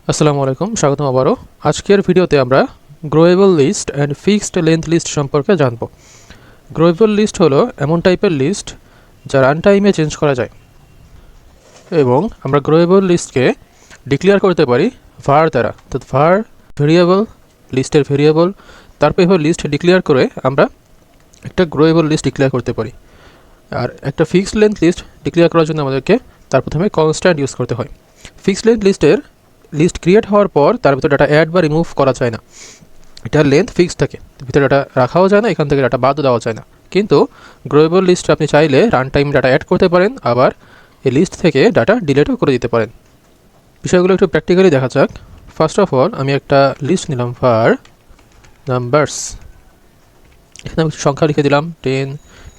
আসসালামু আলাইকুম, স্বাগতম আবারও। আজকের ভিডিওতে আমরা growable list and fixed length list সম্পর্কে জানব। গ্রোয়েবল লিস্ট হলো এমন টাইপের লিস্ট যা রান টাইমে চেঞ্জ করা যায়, এবং আমরা গ্রোয়েবল লিস্টকে ডিক্লেয়ার করতে পারি var দ্বারা। তো var ভেরিয়েবল, লিস্টের ভেরিয়েবল, তারপর এভাবে লিস্ট ডিক্লেয়ার করে আমরা একটা গ্রোয়েবল লিস্ট ডিক্লেয়ার করতে পারি। আর একটা ফিক্সড লেন্থ লিস্ট ডিক্লেয়ার করার জন্য আমাদেরকে তার প্রথমে কনস্ট্যান্ট ইউজ করতে হয়। ফিক্সড লেন্থ লিস্ট ক্রিয়েট হওয়ার পর তার ভিতরে ডাটা অ্যাড বা রিমুভ করা যায় না। এটার লেন্থ ফিক্সড থাকে, ভিতরে ডাটা রাখাও যায় না, এখান থেকে ডাটা বাদও দেওয়া যায় না। কিন্তু গ্রোয়েবল লিস্ট আপনি চাইলে রান টাইম ডাটা অ্যাড করতে পারেন, আবার এই লিস্ট থেকে ডাটা ডিলিটও করে দিতে পারেন। বিষয়গুলো একটু প্র্যাকটিক্যালি দেখা যাক। ফার্স্ট অফ অল আমি একটা লিস্ট নিলাম var নাম্বারস। এখানে আমি সংখ্যা লিখে দিলাম 10,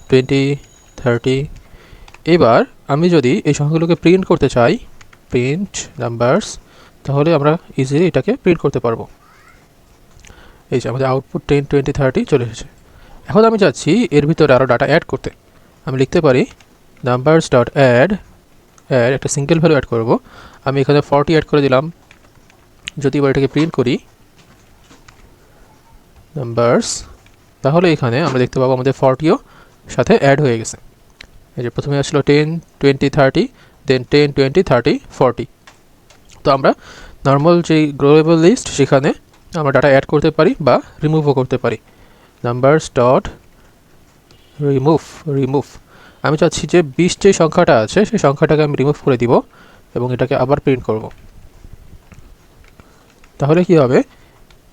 20, 30। এবার আমি যদি এই সংখ্যাগুলোকে প্রিন্ট করতে চাই, প্রিন্ট নাম্বারস, তাহলে আমরা ইজিলি এটাকে প্রিন্ট করতে পারবো। এই যে আমাদের আউটপুট 10, 20, 30 চলে এসেছে। এখন আমি চাচ্ছি এর ভিতরে আরও ডাটা অ্যাড করতে। আমি লিখতে পারি নাম্বারস ডট অ্যাড একটা সিঙ্গেল ভ্যালু অ্যাড করব। আমি এখানে 40 অ্যাড করে দিলাম। যদি এবার এটাকে প্রিন্ট করি নাম্বারস, তাহলে এখানে আমরা দেখতে পাবো আমাদের 40ও সাথে অ্যাড হয়ে গেছে। এই যে প্রথমে আসলো 10, 20, 30, দেন 10, 20, 30, 40। তো আমরা নর্মাল যেই গ্রোয়েবল লিস্ট সেখানে আমরা ডাটা অ্যাড করতে পারি বা রিমুভও করতে পারি। Numbers dot remove. আমি চাচ্ছি যে 20 যে সংখ্যাটা আছে সেই সংখ্যাটাকে আমি রিমুভ করে দিব এবং এটাকে আবার প্রিন্ট করব। তাহলে কি হবে,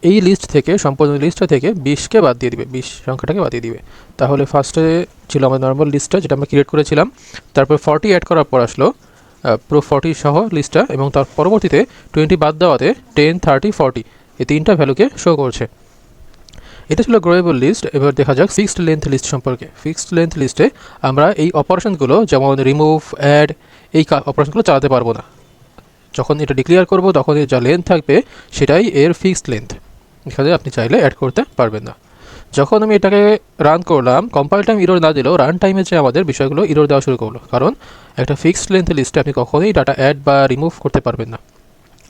এই লিস্ট থেকে, সম্পূর্ণ লিস্টটা থেকে 20কে বাদ দিয়ে দিবে, 20 সংখ্যাটাকে বাদ দিয়ে দিবে। তাহলে ফার্স্টে ছিল আমাদের নর্মাল লিস্টটা যেটা আমরা ক্রিয়েট করেছিলাম, তারপর 40 অ্যাড করার পর আসলো পুরো 40 সহ লিস্টটা, এবং তার পরবর্তীতে 20 বাদ দেওয়াতে 10, 30, 40 এই তিনটা ভ্যালুকে শো করছে। এটা ছিল গ্রোয়েবল লিস্ট। এবার দেখা যাক ফিক্সড লেন্থ লিস্ট সম্পর্কে। ফিক্সড লেন্থ লিস্টে আমরা এই অপারেশনগুলো, যেমন রিমুভ, অ্যাড, এই অপারেশনগুলো চালাতে পারবো না। যখন এটা ডিক্লেয়ার করব তখন এর যা লেন্থ থাকবে সেটাই এর ফিক্সড লেন্থ। এখানে আপনি চাইলে অ্যাড করতে পারবেন না। যখন আমি এটাকে রান করলাম, কম্পাইল টাইম ইরর না দিলেও রান টাইমে যে আমাদের বিষয়গুলো ইরর দেওয়া শুরু করলো, কারণ একটা ফিক্সড লেন্থ লিস্টে আপনি কখনোই ডাটা অ্যাড বা রিমুভ করতে পারবেন না।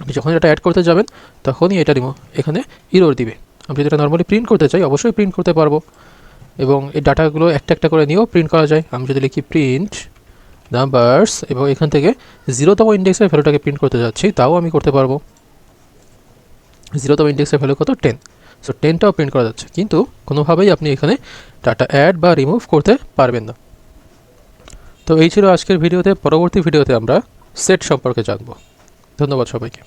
আপনি যখন এটা অ্যাড করতে যাবেন তখনই এটা এখানে ইরর দিবে। আমি যদি এটা নর্মালি প্রিন্ট করতে চাই অবশ্যই প্রিন্ট করতে পারবো, এবং এই ডাটাগুলো একটা একটা করে নিয়েও প্রিন্ট করা যায়। আমি যদি লিখি প্রিন্ট নাম্বারস এবং এখান থেকে 0তম ইন্ডেক্সের ভ্যালুটাকে প্রিন্ট করতে যাচ্ছি, তাও আমি করতে পারবো। 0তম ইন্ডেক্সের ভ্যালু কত? 10। সো 10টাও প্রিন্ট করা যাচ্ছে, কিন্তু কোনোভাবেই আপনি এখানে ডাটা অ্যাড বা রিমুভ করতে পারবেন না। তো এই ছিল আজকের ভিডিওতে। পরবর্তী ভিডিওতে আমরা সেট সম্পর্কে জানব। ধন্যবাদ সবাইকে।